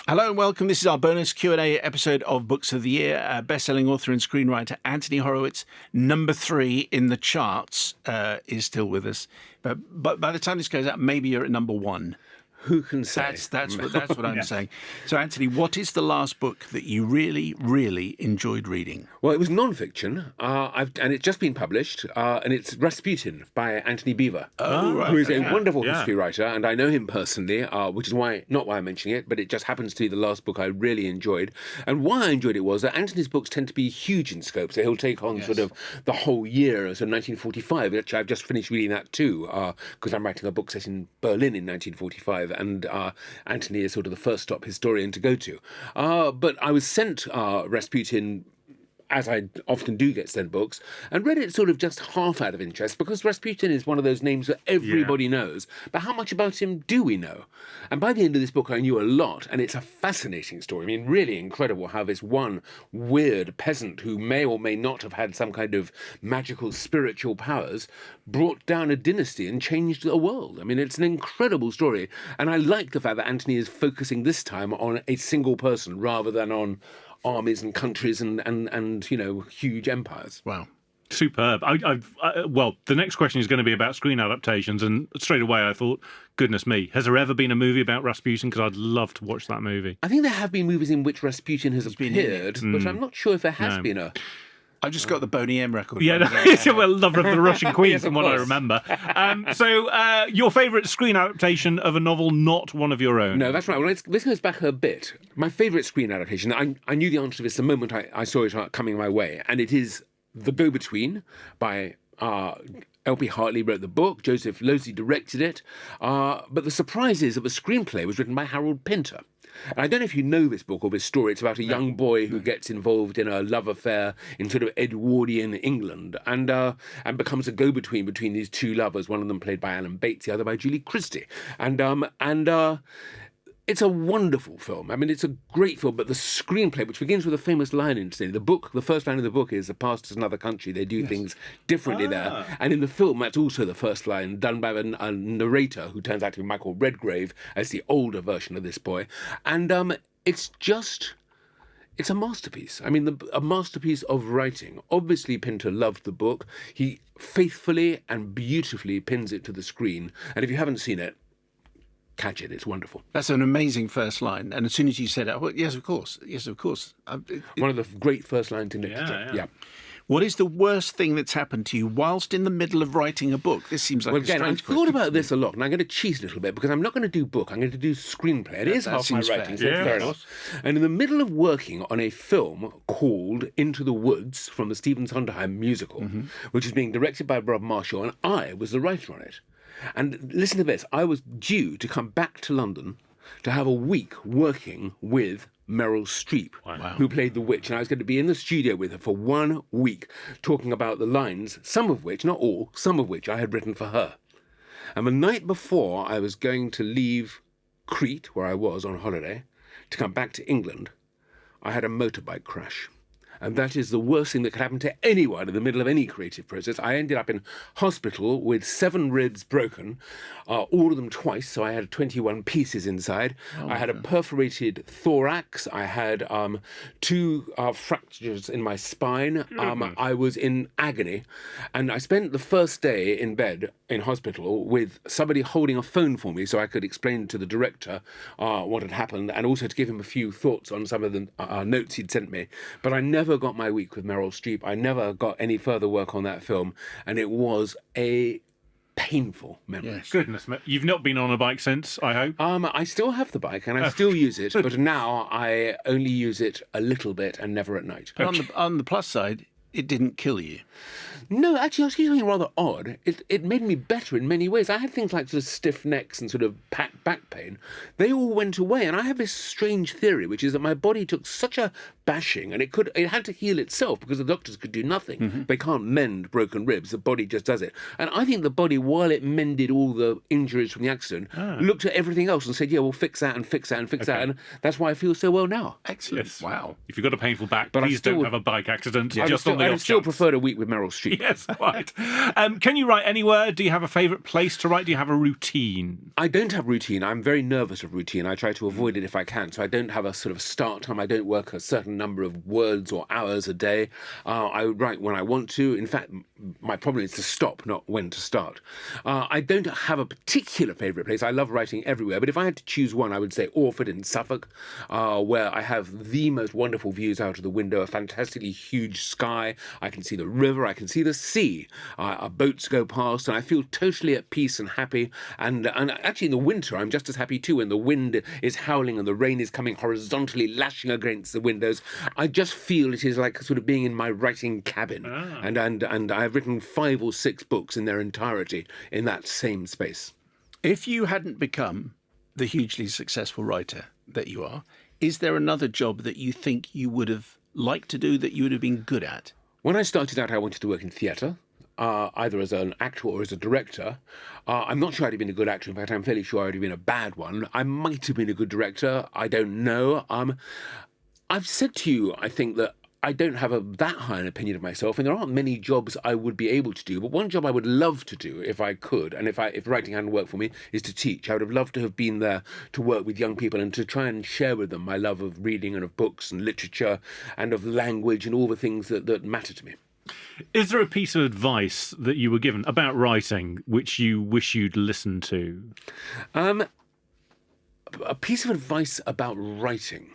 Hello and welcome. This is our bonus Q&A episode of Books of the Year. Best-selling author and screenwriter Anthony Horowitz, number 3 in the charts, is still with us. But by the time this goes out, maybe you're at number 1. Who can say? That's what I'm saying. So, Anthony, what is the last book that you really, really enjoyed reading? Well, it was non-fiction, and it's just been published, and it's Rasputin by Anthony Beevor, who is a wonderful history writer, and I know him personally, which is not why I'm mentioning it, but it just happens to be the last book I really enjoyed. And why I enjoyed it was that Anthony's books tend to be huge in scope, so he'll take on sort of the whole year, so 1945, which I've just finished reading that too, because I'm writing a book set in Berlin in 1945, and Anthony is sort of the first stop historian to go to. But I was sent Rasputin, as I often do get sent books, and read it sort of just half out of interest, because Rasputin is one of those names that everybody knows. But how much about him do we know? And by the end of this book, I knew a lot, and it's a fascinating story. I mean, really incredible how this one weird peasant who may or may not have had some kind of magical spiritual powers brought down a dynasty and changed the world. I mean, it's an incredible story. And I like the fact that Anthony is focusing this time on a single person rather than on armies and countries and huge empires. Wow. Superb. Well, the next question is going to be about screen adaptations, and straight away I thought, goodness me, has there ever been a movie about Rasputin? Because I'd love to watch that movie. I think there have been movies in which Rasputin has appeared, but I'm not sure if there has been a... I've just got the Boney M record. Yeah, well, lover of the Russian Queen, yes, from what I remember. So, your favourite screen adaptation of a novel not one of your own? No, that's right. Well, this goes back a bit. My favourite screen adaptation, I knew the answer to this the moment I saw it coming my way, and it is The Go-Between by... L.P. Hartley wrote the book, Joseph Losey directed it, but the surprise is that the screenplay was written by Harold Pinter. And I don't know if you know this book or this story. It's about a young boy who gets involved in a love affair in sort of Edwardian England and becomes a go-between between these two lovers, one of them played by Alan Bates, the other by Julie Christie. And it's a wonderful film. I mean, it's a great film, but the screenplay, which begins with a famous line in it, the first line of the book is, "The past is another country. They do things differently there." And in the film, that's also the first line, done by a narrator who turns out to be Michael Redgrave as the older version of this boy. And it's a masterpiece. I mean, a masterpiece of writing. Obviously, Pinter loved the book. He faithfully and beautifully pins it to the screen. And if you haven't seen it, catch it. It's wonderful. That's an amazing first line. And as soon as you said it, well, yes, of course. Yes, of course. One of the great first lines in literature. Yeah. What is the worst thing that's happened to you whilst in the middle of writing a book? This seems like a strange I've thought about this a lot, and I'm going to cheat a little bit because I'm not going to do book. I'm going to do screenplay. It is half my writing, so fair enough. And in the middle of working on a film called Into the Woods from the Stephen Sondheim musical, which is being directed by Rob Marshall, and I was the writer on it. And listen to this. I was due to come back to London to have a week working with Meryl Streep, who played the witch. And I was going to be in the studio with her for 1 week talking about the lines, some of which, not all, some of which I had written for her. And the night before I was going to leave Crete, where I was on holiday, to come back to England, I had a motorbike crash. And that is the worst thing that could happen to anyone in the middle of any creative process. I ended up in hospital with 7 ribs broken, all of them twice, so I had 21 pieces inside. I had a perforated thorax. I had 2 fractures in my spine. I was in agony. And I spent the first day in bed in hospital with somebody holding a phone for me so I could explain to the director what had happened and also to give him a few thoughts on some of the notes he'd sent me. But I never got my week with Meryl Streep. I never got any further work on that film, and it was a painful memory. Yes. Goodness me. You've not been on a bike since, I hope? I still have the bike, and I still use it, but now I only use it a little bit and never at night. But on the plus side, it didn't kill you. No, actually, I'll tell you something rather odd. It made me better in many ways. I had things like sort of stiff necks and sort of back pain. They all went away, and I have this strange theory, which is that my body took such a bashing, and it had to heal itself because the doctors could do nothing. They can't mend broken ribs. The body just does it. And I think the body, while it mended all the injuries from the accident, looked at everything else and said, yeah, we'll fix that and fix that and fix that. And that's why I feel so well now. Excellent. Yes. Wow. If you've got a painful back, please don't have a bike accident. I'd still preferred a week with Meryl Streep. Streep. Yes, quite. Can you write anywhere? Do you have a favourite place to write? Do you have a routine? I don't have routine. I'm very nervous of routine. I try to avoid it if I can. So I don't have a sort of start time. I don't work a certain number of words or hours a day. I write when I want to. In fact, my problem is to stop, not when to start. I don't have a particular favourite place. I love writing everywhere. But if I had to choose one, I would say Orford in Suffolk, where I have the most wonderful views out of the window, a fantastically huge sky. I can see the river. I can see the sea. Boats go past, and I feel totally at peace and happy. And actually, in the winter, I'm just as happy too. When the wind is howling and the rain is coming horizontally, lashing against the windows, I just feel it is like sort of being in my writing cabin. And I've written 5 or 6 books in their entirety in that same space. If you hadn't become the hugely successful writer that you are, is there another job that you think you would have liked to do that you would have been good at? When I started out, I wanted to work in theatre. Either as an actor or as a director. I'm not sure I'd have been a good actor. In fact, I'm fairly sure I'd have been a bad one. I might have been a good director. I don't know. I've said to you, I think, that I don't have that high an opinion of myself, and there aren't many jobs I would be able to do. But one job I would love to do, if I could, and if writing hadn't worked for me, is to teach. I would have loved to have been there to work with young people and to try and share with them my love of reading and of books and literature and of language and all the things that matter to me. Is there a piece of advice that you were given about writing which you wish you'd listened to? A piece of advice about writing.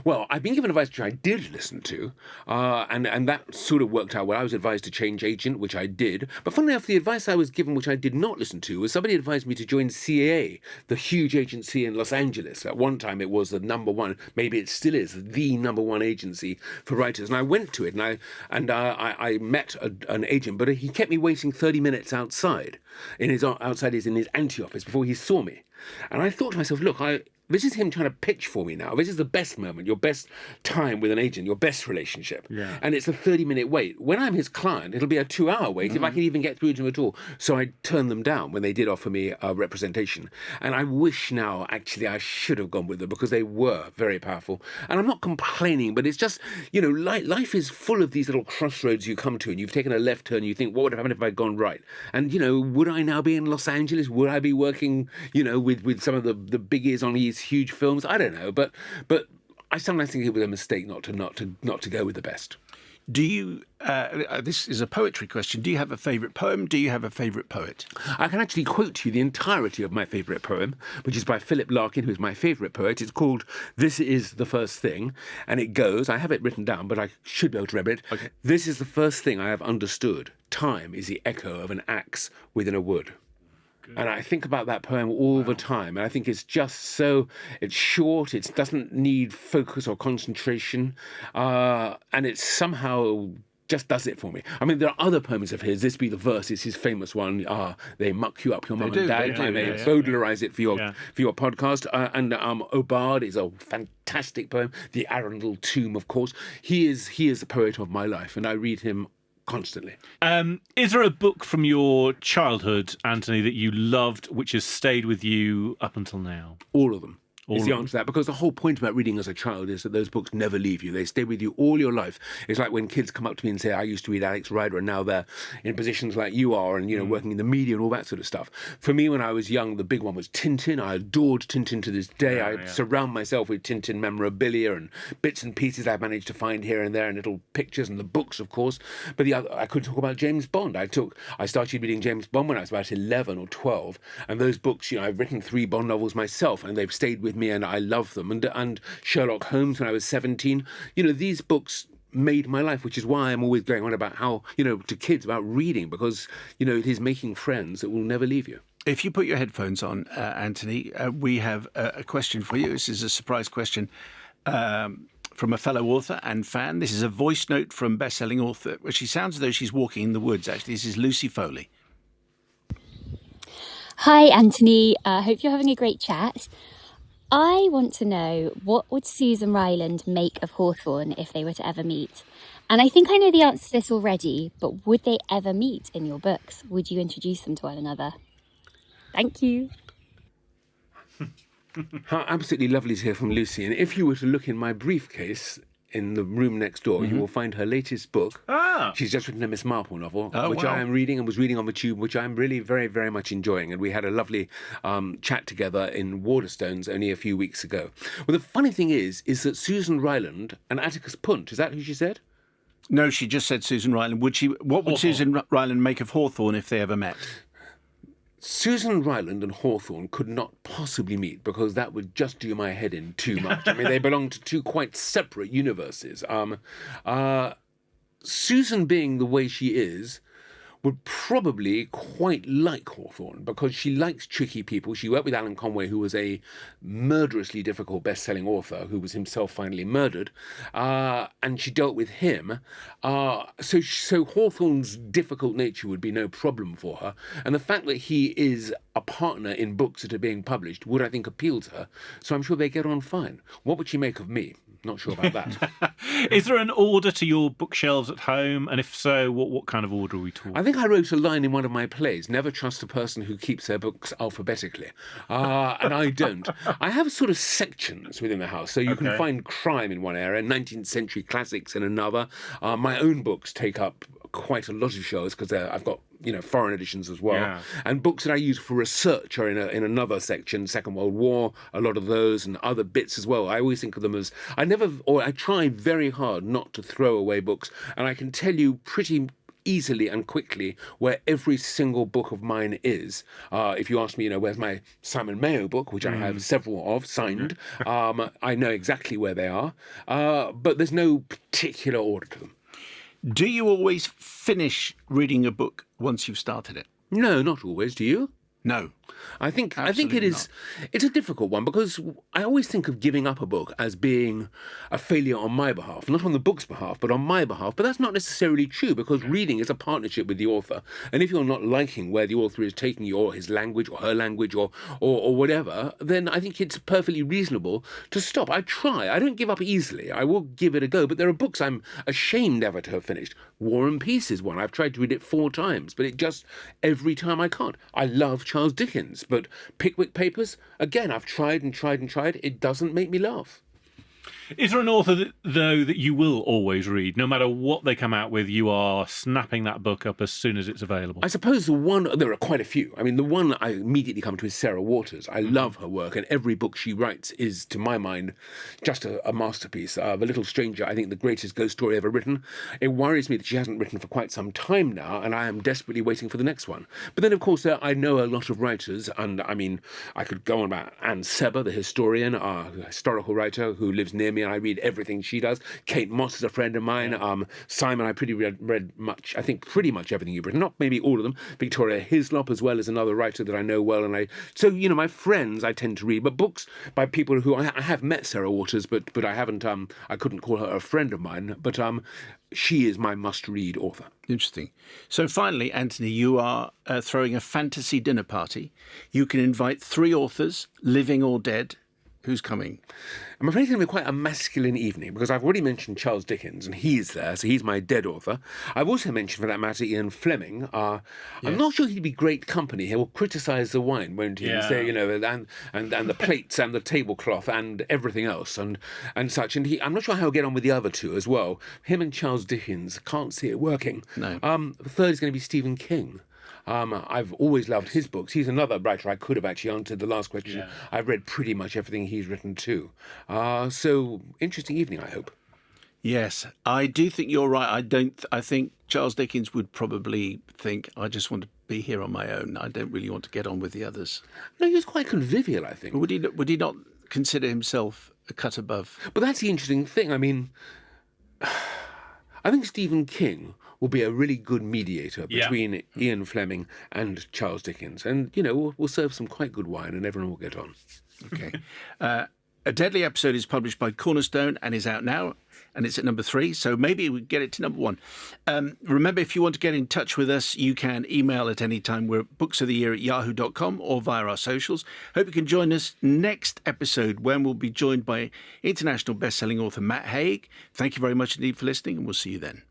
Well, I've been given advice which I did listen to, and that sort of worked out well. I was advised to change agent, which I did. But funnily enough, the advice I was given, which I did not listen to, was somebody advised me to join CAA, the huge agency in Los Angeles. At one time, it was the number one, maybe it still is, the number one agency for writers. And I went to it, and I met an agent, but he kept me waiting 30 minutes outside in his ante-office before he saw me. And I thought to myself, look, this is him trying to pitch for me now. This is the best moment, your best time with an agent, your best relationship. Yeah. And it's a 30-minute wait. When I'm his client, it'll be a 2-hour wait if I can even get through to him at all. So I turned them down when they did offer me a representation. And I wish now, actually, I should have gone with them because they were very powerful. And I'm not complaining, but it's just, life is full of these little crossroads you come to, and you've taken a left turn, you think, what would have happened if I'd gone right? And, would I now be in Los Angeles? Would I be working, with some of the biggies on these huge films? I don't know, but I sometimes think it was a mistake not to go with the best. Do you? This is a poetry question. Do you have a favourite poem? Do you have a favourite poet? I can actually quote to you the entirety of my favourite poem, which is by Philip Larkin, who is my favourite poet. It's called "This Is the First Thing," and it goes. I have it written down, but I should be able to remember it. Okay. This is the first thing I have understood. Time is the echo of an axe within a wood. And I think about that poem all the time. And I think it's just it's short, it doesn't need focus or concentration. And it somehow just does it for me. I mean, there are other poems of his. This Be the Verse is his famous one. They muck you up, your mum and dad. I may bowdlerize it for your podcast. And Obard is a fantastic poem. The Arundel Tomb, of course. He is the poet of my life, and I read him constantly. Is there a book from your childhood, Anthony, that you loved, which has stayed with you up until now? All of them. Is the answer to that, because the whole point about reading as a child is that those books never leave you. They stay with you all your life. It's like when kids come up to me and say, I used to read Alex Rider, and now they're in positions like you are and, working in the media and all that sort of stuff. For me, when I was young, the big one was Tintin. I adored Tintin to this day. I surround myself with Tintin memorabilia and bits and pieces I've managed to find here and there, and little pictures and the books, of course. But I could talk about James Bond. I started reading James Bond when I was about 11 or 12, and those books, I've written 3 Bond novels myself, and they've stayed with me, and I love them. And Sherlock Holmes when I was 17. These books made my life, which is why I'm always going on about how, to kids about reading, because, it is making friends that will never leave you. If you put your headphones on, Anthony, we have a question for you. This is a surprise question from a fellow author and fan. This is a voice note from bestselling author, where she sounds as though she's walking in the woods, actually. This is Lucy Foley. Hi, Anthony. Hope you're having a great chat. I want to know, what would Susan Ryland make of Hawthorne if they were to ever meet? And I think I know the answer to this already, but would they ever meet in your books? Would you introduce them to one another? Thank you. How absolutely lovely to hear from Lucy. And if you were to look in my briefcase, in the room next door, you will find her latest book. She's just written a Miss Marple novel, which I am reading and was reading on the tube, which I'm really very, very much enjoying. And we had a lovely chat together in Waterstones only a few weeks ago. Well, the funny thing is that Susan Ryland and Atticus Punt, is that who she said? No, she just said Susan Ryland. What would Susan Ryland make of Hawthorne if they ever met? Susan Ryland and Hawthorne could not possibly meet because that would just do my head in too much. I mean, they belong to two quite separate universes. Susan, being the way she is, would probably quite like Hawthorne because she likes tricky people. She worked with Alan Conway, who was a murderously difficult best-selling author who was himself finally murdered, and she dealt with him. So Hawthorne's difficult nature would be no problem for her. And the fact that he is a partner in books that are being published would, I think, appeal to her. So I'm sure they get on fine. What would she make of me? Not sure about that. Is there an order to your bookshelves at home? And if so, what kind of order are we talking? I think I wrote a line in one of my plays, never trust a person who keeps their books alphabetically. And I don't. I have sort of sections within the house. So you can find crime in one area, 19th century classics in another. My own books take up quite a lot of shelves because I've got foreign editions as well, and books that I use for research are in another section. Second World War, a lot of those, and other bits as well. I always think of them as I try very hard not to throw away books, and I can tell you pretty easily and quickly where every single book of mine is. If you ask me, where's my Simon Mayo book, which I have several of signed, I know exactly where they are, but there's no particular order to them. Do you always finish reading a book once you've started it? No, not always. Do you? No. I think it is. It's a difficult one because I always think of giving up a book as being a failure on my behalf, not on the book's behalf, but on my behalf. But that's not necessarily true because reading is a partnership with the author. And if you're not liking where the author is taking you, or his language, or her language, or whatever, then I think it's perfectly reasonable to stop. I try. I don't give up easily. I will give it a go. But there are books I'm ashamed ever to have finished. War and Peace is one. I've tried to read it 4 times, but it just every time I can't. I love Charles Dickens. But Pickwick Papers, again, I've tried and tried and tried. It doesn't make me laugh. Is there an author, though, that you will always read? No matter what they come out with, you are snapping that book up as soon as it's available? I suppose there are quite a few. I mean, the one I immediately come to is Sarah Waters. I love her work, and every book she writes is, to my mind, just a masterpiece. The Little Stranger, I think, the greatest ghost story ever written. It worries me that she hasn't written for quite some time now, and I am desperately waiting for the next one. But then, of course, I know a lot of writers, and I mean, I could go on about Anne Seber, the historian, a historical writer who lives near me, and I read everything she does. Kate Moss is a friend of mine. Simon, I read much, I think pretty much everything you've written, not maybe all of them. Victoria Hislop as well is another writer that I know well, and so my friends I tend to read, but books by people who I have met Sarah Waters, but I haven't, I couldn't call her a friend of mine, but she is my must-read author. Interesting. So finally, Anthony, you are throwing a fantasy dinner party. You can invite 3 authors, living or dead. Who's coming? I'm afraid it's going to be quite a masculine evening because I've already mentioned Charles Dickens and he's there, so he's my dead author. I've also mentioned, for that matter, Ian Fleming. I'm not sure he'd be great company. He will criticise the wine, won't he? Yeah. Say, and the plates and the tablecloth and everything else and such. And I'm not sure how he'll get on with the other 2 as well. Him and Charles Dickens, can't see it working. No. The third is going to be Stephen King. I've always loved his books. He's another writer I could have actually answered the last question. Yeah. I've read pretty much everything he's written too. So, interesting evening, I hope. Yes, I do think you're right. I think Charles Dickens would probably think, I just want to be here on my own. I don't really want to get on with the others. No, he was quite convivial, I think. Would he not consider himself a cut above? But that's the interesting thing. I mean, I think Stephen King will be a really good mediator between Ian Fleming and Charles Dickens. And, we'll serve some quite good wine and everyone will get on. Okay. A Deadly Episode is published by Cornerstone and is out now, and it's at number 3, so maybe we get it to number 1. Remember, if you want to get in touch with us, you can email at any time. We're at booksoftheyear@yahoo.com or via our socials. Hope you can join us next episode when we'll be joined by international best-selling author Matt Haig. Thank you very much indeed for listening, and we'll see you then.